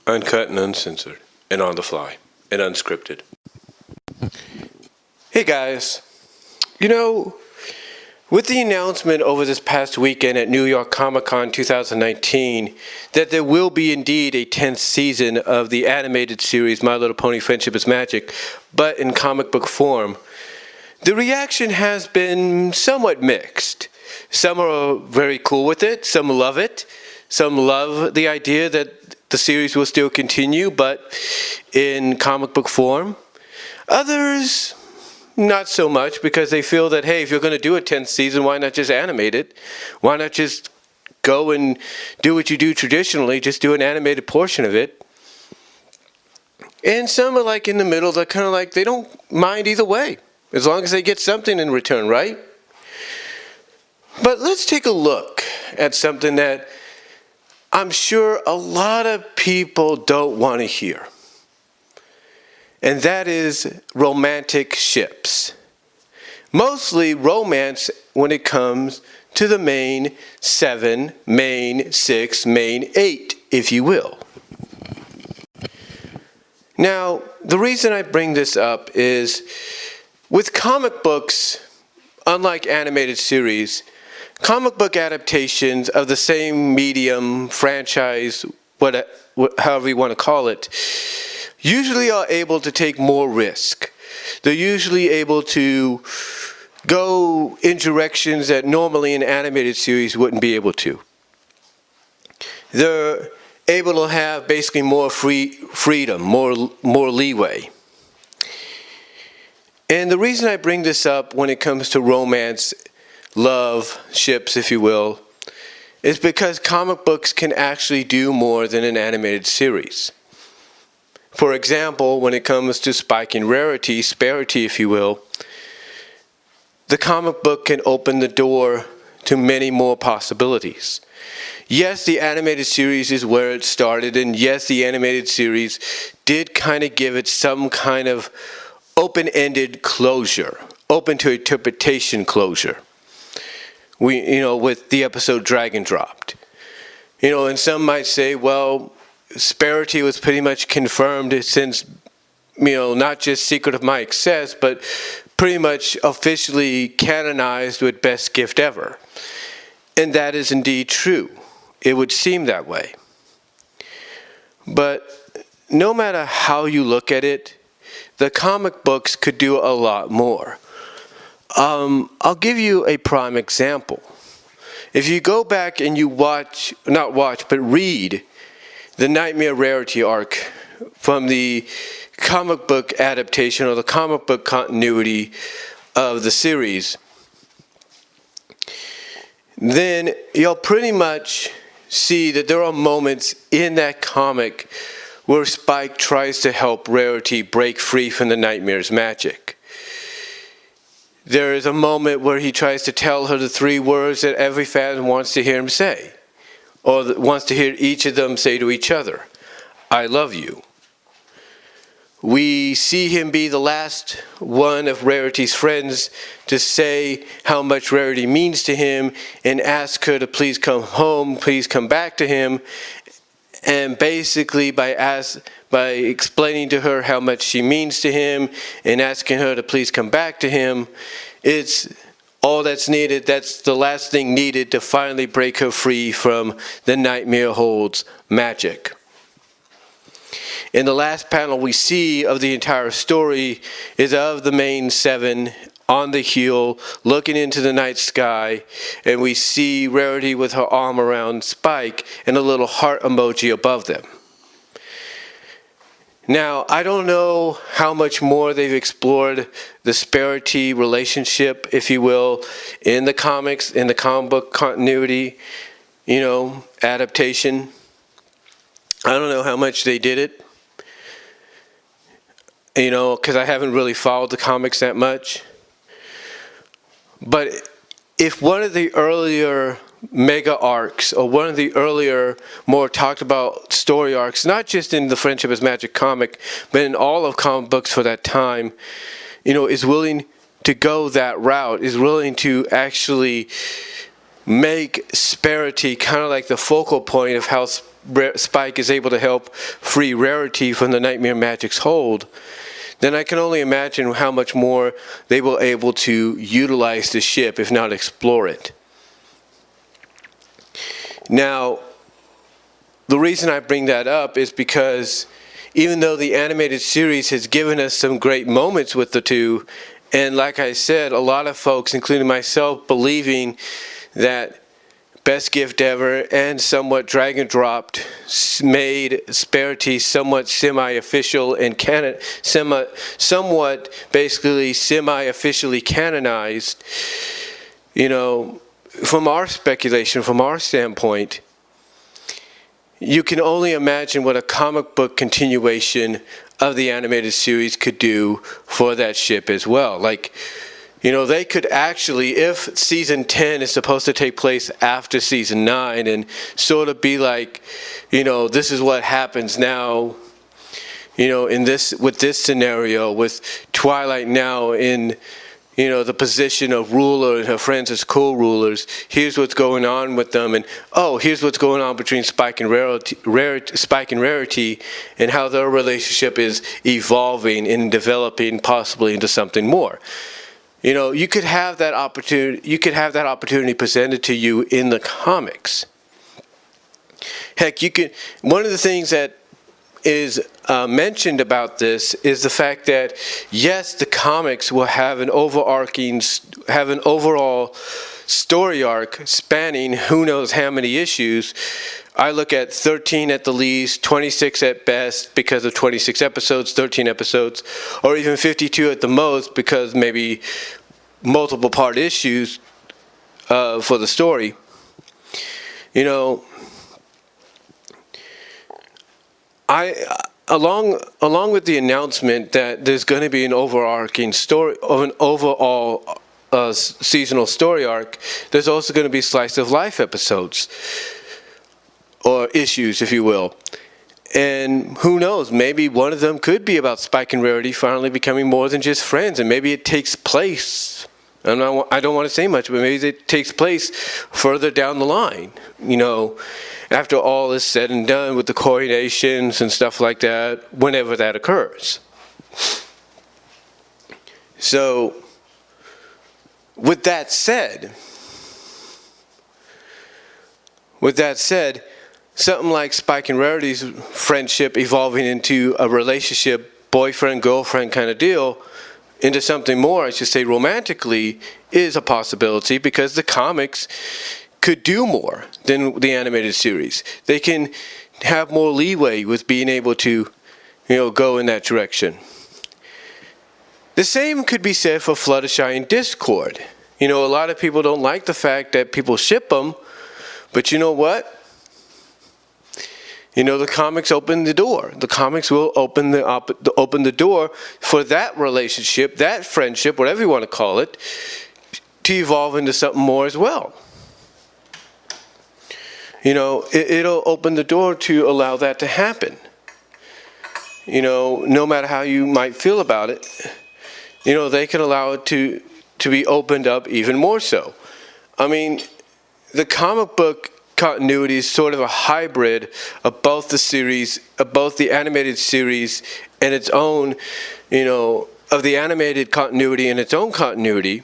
Uncut and uncensored, and on the fly, and unscripted. Hey guys, with the announcement over this past weekend at New York Comic Con 2019 that there will be indeed a 10th season of the animated series My Little Pony Friendship is Magic, but in comic book form, the reaction has been somewhat mixed. Some are very cool with it, some love it, some love the idea that the series will still continue, but in comic book form. Others, not so much, because they feel that, hey, if you're going to do a 10th season, why not just animate it? Why not just go and do what you do traditionally, just do an animated portion of it? And some are like in the middle, they're kind of like, they don't mind either way, as long as they get something in return, right? But let's take a look at something that I'm sure a lot of people don't want to hear. And that is romantic ships. Mostly romance when it comes to the main 7, main 6, main 8, if you will. Now, the reason I bring this up is with comic books, unlike animated series, comic book adaptations of the same medium, franchise, however you want to call it, usually are able to take more risk. They're usually able to go in directions that normally an animated series wouldn't be able to. They're able to have basically more freedom, more leeway. And the reason I bring this up when it comes to romance, love, ships, if you will, is because comic books can actually do more than an animated series. For example, when it comes to Spike and Rarity, Sparity, if you will, the comic book can open the door to many more possibilities. Yes, the animated series is where it started, and yes, the animated series did kind of give it some kind of open-ended closure, open to interpretation closure. With the episode Dragon Dropped. And some might say, well, Sparity was pretty much confirmed since, not just Secret of My Excess, but pretty much officially canonized with Best Gift Ever. And that is indeed true. It would seem that way. But no matter how you look at it, the comic books could do a lot more. I'll give you a prime example. If you go back and you read the Nightmare Rarity arc from the comic book adaptation or the comic book continuity of the series, then you'll pretty much see that there are moments in that comic where Spike tries to help Rarity break free from the Nightmare's magic. There is a moment where he tries to tell her the 3 words that every fan wants to hear him say, or wants to hear each of them say to each other, I love you. We see him be the last one of Rarity's friends to say how much Rarity means to him and ask her to please come home, please come back to him. And basically by explaining to her how much she means to him and asking her to please come back to him, it's all that's needed. That's the last thing needed to finally break her free from the Nightmare Hold's magic. In the last panel we see of the entire story is of the main 7 on the hill looking into the night sky, and we see Rarity with her arm around Spike and a little heart emoji above them. Now, I don't know how much more they've explored the Sparity relationship, if you will, in the comics, in the comic book continuity, adaptation. I don't know how much they did it, because I haven't really followed the comics that much. But if one of the earlier mega arcs, or one of the earlier more talked about story arcs, not just in the Friendship is Magic comic, but in all of comic books for that time, is willing to go that route, is willing to actually make Sparity kind of like the focal point of how Spike is able to help free Rarity from the Nightmare Magic's hold, then I can only imagine how much more they will able to utilize the ship, if not explore it. Now, the reason I bring that up is because even though the animated series has given us some great moments with the two, and like I said, a lot of folks, including myself, believing that Best Gift Ever and somewhat drag and dropped made Sparity somewhat semi-official and somewhat basically semi-officially canonized. You know, from our speculation, from our standpoint, you can only imagine what a comic book continuation of the animated series could do for that ship as well. Like, you know, they could actually, if season 10 is supposed to take place after season 9 and sort of be like, you know, this is what happens now, you know, with this scenario, with Twilight now in, you know, the position of ruler and her friends as co-rulers. Here's what's going on with them, and here's what's going on between Spike and Rarity, and how their relationship is evolving and developing possibly into something more. You know, you could have that opportunity. You could have that opportunity presented to you in the comics. Heck, you could. One of the things that is mentioned about this is the fact that yes, the comics will have an overall story arc spanning who knows how many issues. I look at 13 at the least, 26 at best because of 26 episodes, 13 episodes, or even 52 at the most because maybe multiple part issues for the story. You know, along with the announcement that there's going to be an overarching story of an overall seasonal story arc, there's also going to be slice of life episodes or issues, if you will. And who knows, maybe one of them could be about Spike and Rarity finally becoming more than just friends, and maybe it takes place, I don't want to say much, but maybe it takes place further down the line, you know, after all is said and done with the coronations and stuff like that, whenever that occurs. So, with that said, something like Spike and Rarity's friendship evolving into a relationship, boyfriend-girlfriend kind of deal, into something more, I should say romantically, is a possibility because the comics could do more than the animated series. They can have more leeway with being able to, you know, go in that direction. The same could be said for Fluttershy and Discord. You know, a lot of people don't like the fact that people ship them, but you know what? You know, the comics open the door. The comics will open the door for that relationship, that friendship, whatever you want to call it, to evolve into something more as well. You know, it'll open the door to allow that to happen. You know, no matter how you might feel about it, you know, they can allow it to be opened up even more so. I mean, the comic book continuity is sort of a hybrid of both the series, of both the animated series and its own, you know, of the animated continuity and its own continuity.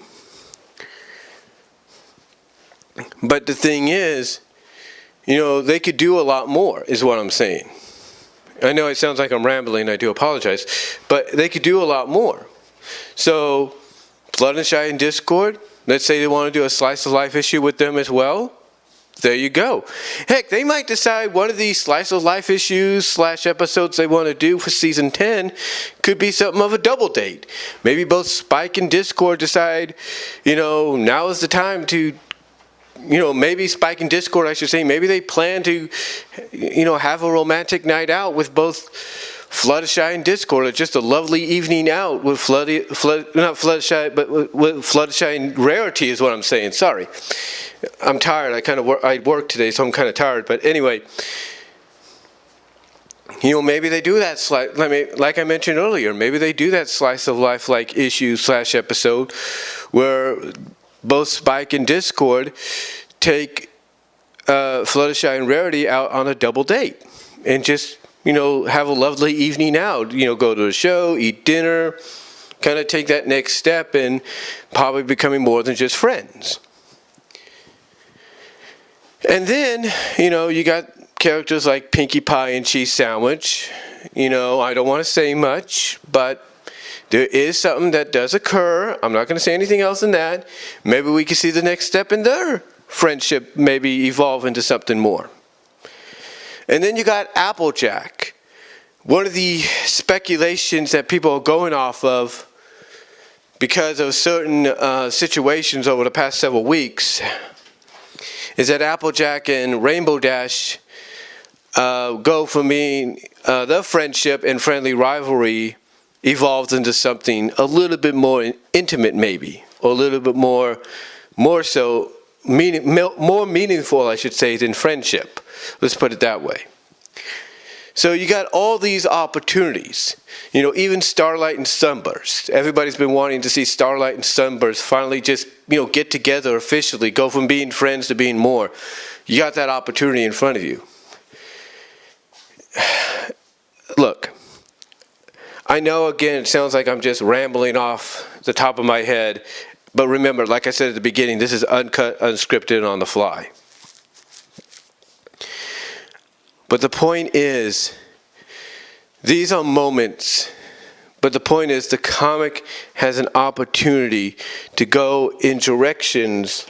But the thing is, you know, they could do a lot more, is what I'm saying. I know it sounds like I'm rambling, I do apologize, but they could do a lot more. So, Fluttershy and Discord, let's say they want to do a slice of life issue with them as well. There you go. Heck, they might decide one of these slice of life issues / episodes they want to do for season 10 could be something of a double date. Maybe both Spike and Discord decide, you know, now is the time to, you know, maybe Spike and Discord, I should say, maybe they plan to, you know, have a romantic night out with both Fluttershy and Discord, or just a lovely evening out with not Fluttershy, but with Fluttershy and Rarity is what I'm saying. Sorry, I'm tired. I worked today, so I'm kind of tired. But anyway, you know, maybe they do that like I mentioned earlier. Maybe they do that slice of life like issue / episode where both Spike and Discord take Fluttershy and Rarity out on a double date and just, have a lovely evening out. Go to a show, eat dinner, kind of take that next step and probably becoming more than just friends. And then, you got characters like Pinkie Pie and Cheese Sandwich. I don't want to say much, but there is something that does occur. I'm not going to say anything else than that. Maybe we can see the next step in their friendship maybe evolve into something more. And then you got Applejack. One of the speculations that people are going off of because of certain situations over the past several weeks is that Applejack and Rainbow Dash go from being their friendship and friendly rivalry evolves into something a little bit more intimate maybe, or a little bit more so, more meaningful, I should say, than friendship. Let's put it that way. So you got all these opportunities, even Starlight and Sunburst. Everybody's been wanting to see Starlight and Sunburst finally just, get together officially, go from being friends to being more. You got that opportunity in front of you. Look, I know, again, it sounds like I'm just rambling off the top of my head, but remember, like I said at the beginning, this is uncut, unscripted, on the fly. But the point is, these are moments, but the point is the comic has an opportunity to go in directions,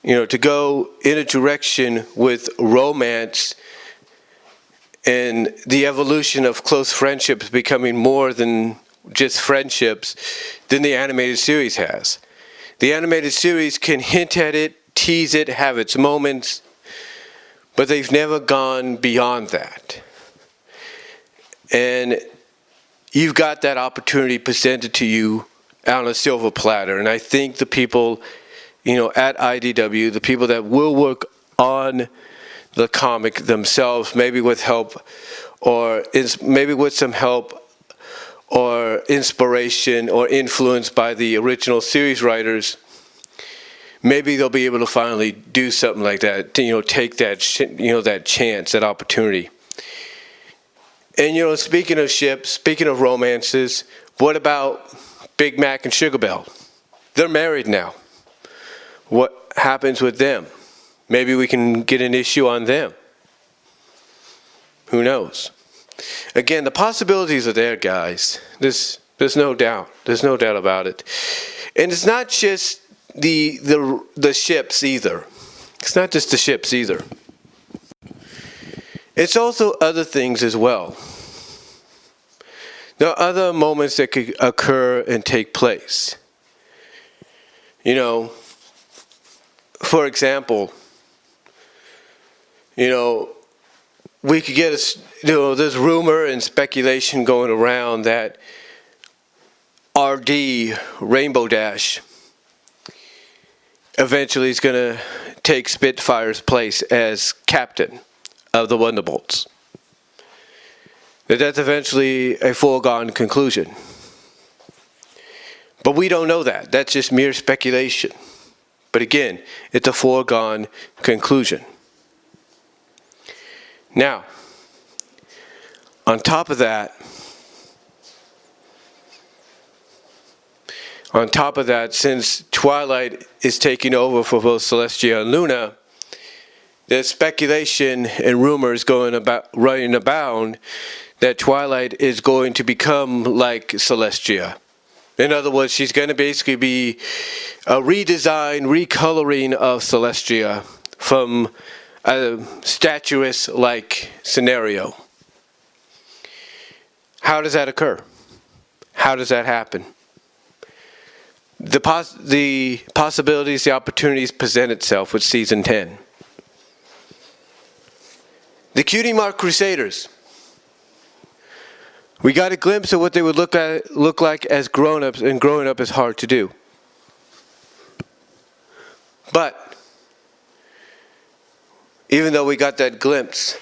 to go in a direction with romance and the evolution of close friendships becoming more than just friendships than the animated series has. The animated series can hint at it, tease it, have its moments, but they've never gone beyond that. And you've got that opportunity presented to you on a silver platter. And I think the people, at IDW, the people that will work on the comic themselves, maybe with help, or maybe with some help or inspiration or influence by the original series writers, maybe they'll be able to finally do something like that, to, take that, that chance, that opportunity. And, speaking of ships, speaking of romances, what about Big Mac and Sugar Belle? They're married now. What happens with them? Maybe we can get an issue on them. Who knows? Again, the possibilities are there, guys. There's no doubt. There's no doubt about it. And it's not just the ships either. It's not just the ships either. It's also other things as well. There are other moments that could occur and take place. For example, we could get there's rumor and speculation going around that RD, Rainbow Dash, eventually is going to take Spitfire's place as captain of the Wonderbolts. That's eventually a foregone conclusion. But we don't know that. That's just mere speculation. But again, it's a foregone conclusion. Now, on top of that, since Twilight is taking over for both Celestia and Luna, there's speculation and rumors running about that Twilight is going to become like Celestia. In other words, she's going to basically be a redesign, recoloring of Celestia from a statuesque-like scenario. How does that occur? How does that happen? The possibilities, the opportunities present itself with Season 10. The Cutie Mark Crusaders. We got a glimpse of what they would look like as grown-ups, and growing up is hard to do. But even though we got that glimpse,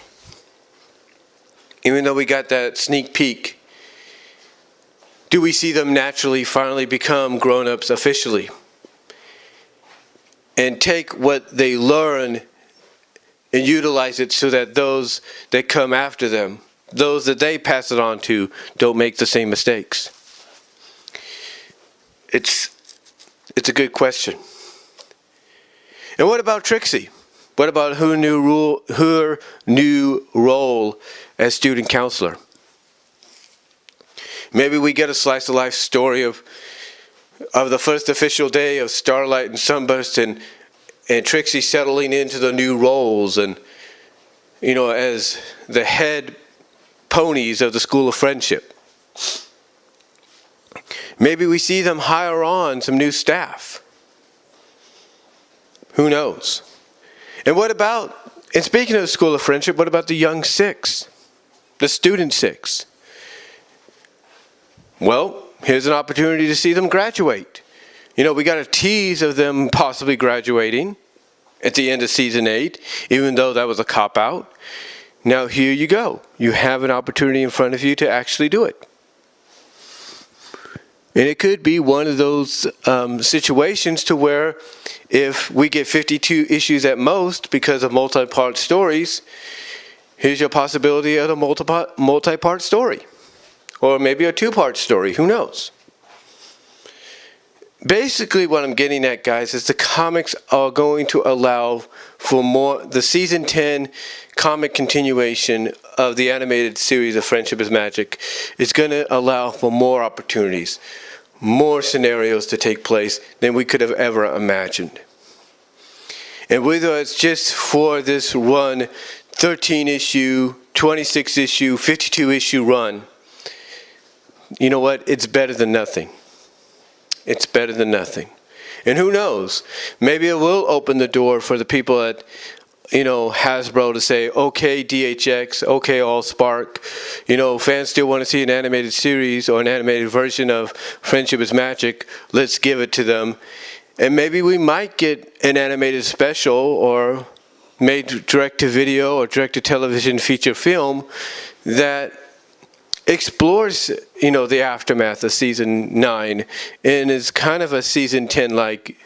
even though we got that sneak peek, do we see them naturally finally become grown-ups officially? and take what they learn and utilize it so that those that come after them, those that they pass it on to, don't make the same mistakes? It's a good question. And what about Trixie? What about her new role as student counselor? Maybe we get a slice of life story of the first official day of Starlight and Sunburst, and Trixie settling into the new roles, and as the head ponies of the School of Friendship. Maybe we see them hire on some new staff. Who knows? And speaking of the School of Friendship, what about the young six, the student six? Well, here's an opportunity to see them graduate. We got a tease of them possibly graduating at the end of season 8, even though that was a cop-out. Now here you go. You have an opportunity in front of you to actually do it. And it could be one of those situations to where if we get 52 issues at most because of multi-part stories, here's your possibility of a multi-part story. Or maybe a 2-part story, who knows? Basically what I'm getting at, guys, is the comics are going to allow for the season 10 comic continuation of the animated series of Friendship is Magic is going to allow for more opportunities, more scenarios to take place than we could have ever imagined. And whether it's just for this run, 13-issue, 26-issue, 52-issue run, you know what? It's better than nothing. It's better than nothing. And who knows? Maybe it will open the door for the people at Hasbro to say, okay, DHX, okay, AllSpark, fans still want to see an animated series or an animated version of Friendship is Magic, let's give it to them. And maybe we might get an animated special or made direct-to-video or direct-to-television feature film that explores, the aftermath of season 9 and is kind of a season 10-like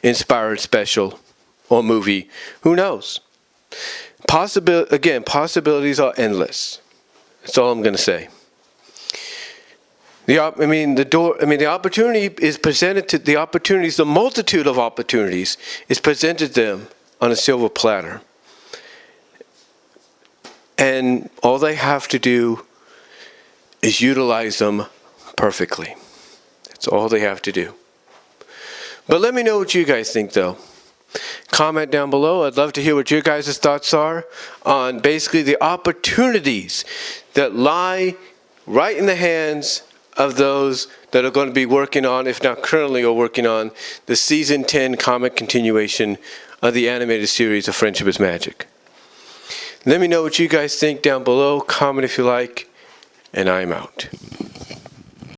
inspired special or movie. Who knows? Possibilities are endless. That's all I'm going to say. The opportunity is presented to the multitude of opportunities is presented to them on a silver platter. And all they have to do is utilize them perfectly. That's all they have to do. But let me know what you guys think, though. Comment down below. I'd love to hear what your guys' thoughts are on basically the opportunities that lie right in the hands of those that are going to be working on, if not currently are working on, the season 10 comic continuation of the animated series of Friendship is Magic. Let me know what you guys think down below. Comment if you like. And I'm out.